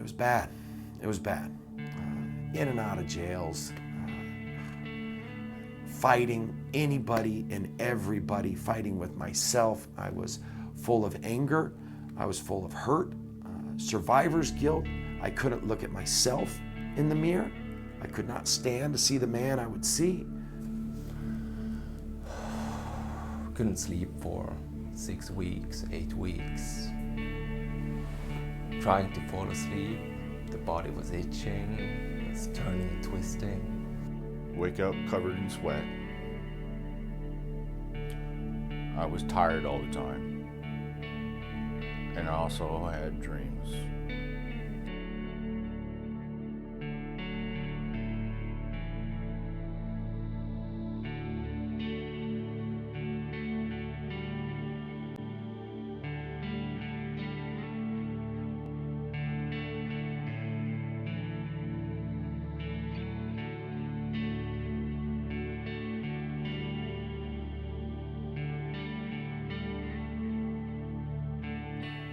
It was bad. It was bad. In and out of jails, fighting anybody and everybody, fighting with myself. I was full of anger. I was full of hurt, survivor's guilt. I couldn't look at myself in the mirror. I could not stand to see the man I would see. Couldn't sleep for 6 weeks, 8 weeks. Trying to fall asleep, the body was itching, it was turning and twisting. Wake up covered in sweat. I was tired all the time. And I also had dreams.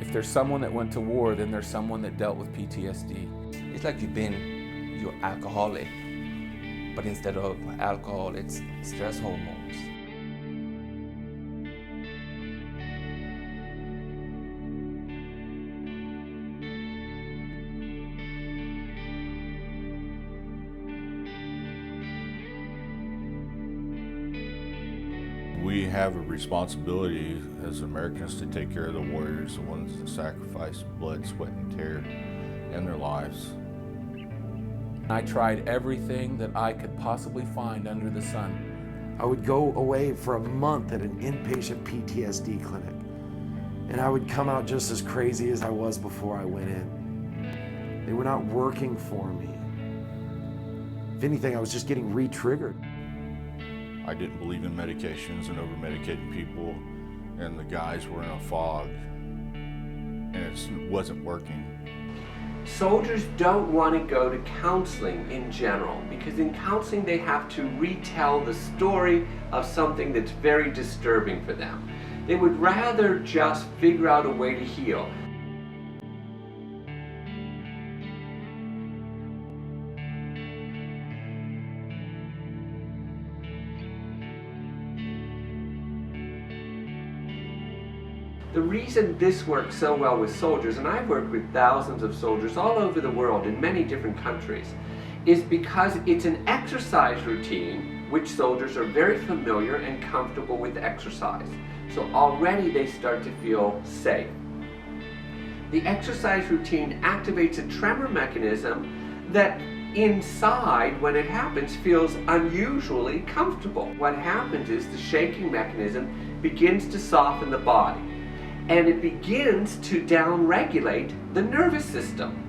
If there's someone that went to war, then there's someone that dealt with PTSD. It's like you're alcoholic, but instead of alcohol, it's stress hormones. We have a responsibility as Americans to take care of the warriors, the ones that sacrifice blood, sweat, and tear in their lives. I tried everything that I could possibly find under the sun. I would go away for a month at an inpatient PTSD clinic, and I would come out just as crazy as I was before I went in. They were not working for me. If anything, I was just getting re-triggered. I didn't believe in medications and over-medicating people, and the guys were in a fog, and it wasn't working. Soldiers don't want to go to counseling in general, because in counseling they have to retell the story of something that's very disturbing for them. They would rather just figure out a way to heal. The reason this works so well with soldiers, and I've worked with thousands of soldiers all over the world in many different countries, is because it's an exercise routine which soldiers are very familiar and comfortable with exercise. So already they start to feel safe. The exercise routine activates a tremor mechanism that inside, when it happens, feels unusually comfortable. What happens is the shaking mechanism begins to soften the body, and it begins to downregulate the nervous system.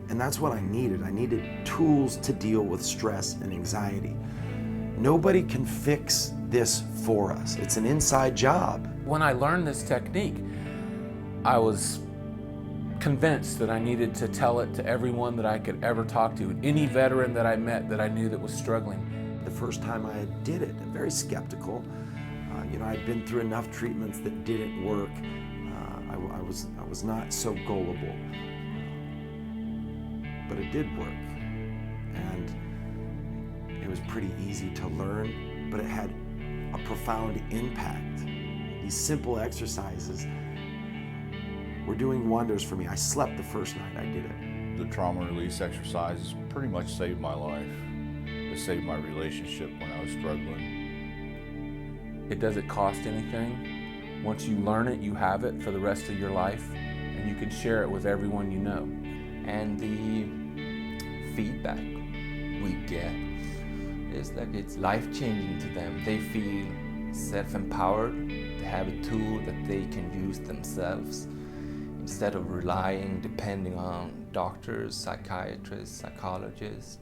And that's what I needed. I needed tools to deal with stress and anxiety. Nobody can fix this for us. It's an inside job. When I learned this technique, I was convinced that I needed to tell it to everyone that I could ever talk to, any veteran that I met that I knew that was struggling. The first time I did it, I'm very skeptical. I'd been through enough treatments that didn't work. I was not so gullible, but it did work. And it was pretty easy to learn, but it had a profound impact. These simple exercises were doing wonders for me. I slept the first night I did it. The trauma release exercises pretty much saved my life. It saved my relationship when I was struggling. It doesn't cost anything. Once you learn it, you have it for the rest of your life, and you can share it with everyone you know. And the feedback we get is like it's life-changing to them. They feel self-empowered. They have a tool that they can use themselves instead of depending on doctors, psychiatrists, psychologists.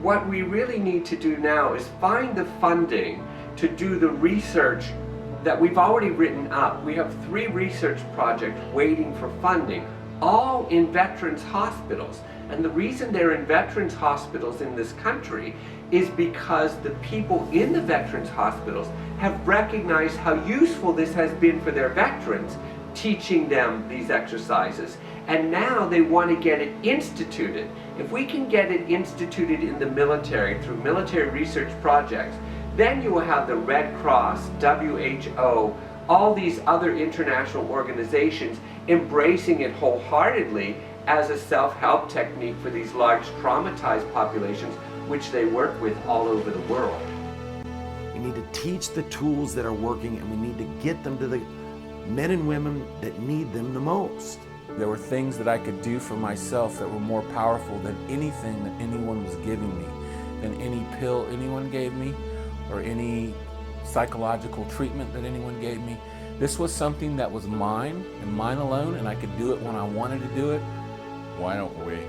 What we really need to do now is find the funding to do the research that we've already written up. We have 3 research projects waiting for funding. all in veterans hospitals. And the reason they're in veterans hospitals in this country is because the people in the veterans hospitals have recognized how useful this has been for their veterans, teaching them these exercises. And now they want to get it instituted. If we can get it instituted in the military through military research projects, then you will have the Red Cross, WHO, all these other international organizations embracing it wholeheartedly as a self-help technique for these large traumatized populations which they work with all over the world. We need to teach the tools that are working, and we need to get them to the men and women that need them the most. There were things that I could do for myself that were more powerful than anything that anyone was giving me, than any pill anyone gave me, or any psychological treatment that anyone gave me. This was something that was mine and mine alone, and I could do it when I wanted to do it. Why don't we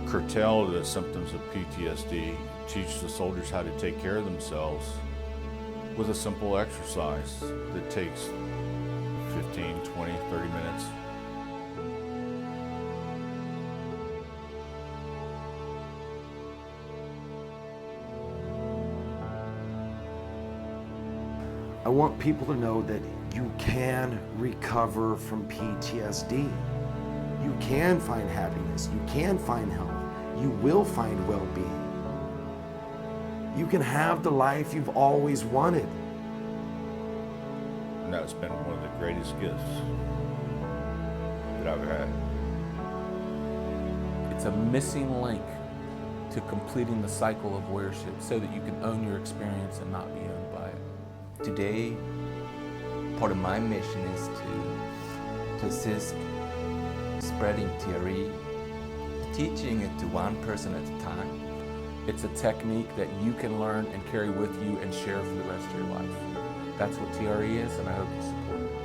curtail the symptoms of PTSD, teach the soldiers how to take care of themselves with a simple exercise that takes 15, 20, 30 minutes. I want people to know that you can recover from PTSD. You can find happiness. You can find health. You will find well-being. You can have the life you've always wanted. And that's been one of the greatest gifts that I've had. It's a missing link to completing the cycle of warriorship so that you can own your experience and not be owned by it. Today, part of my mission is to assist spreading TRE, teaching it to one person at a time. It's a technique that you can learn and carry with you and share for the rest of your life. That's what TRE is, and I hope you support it.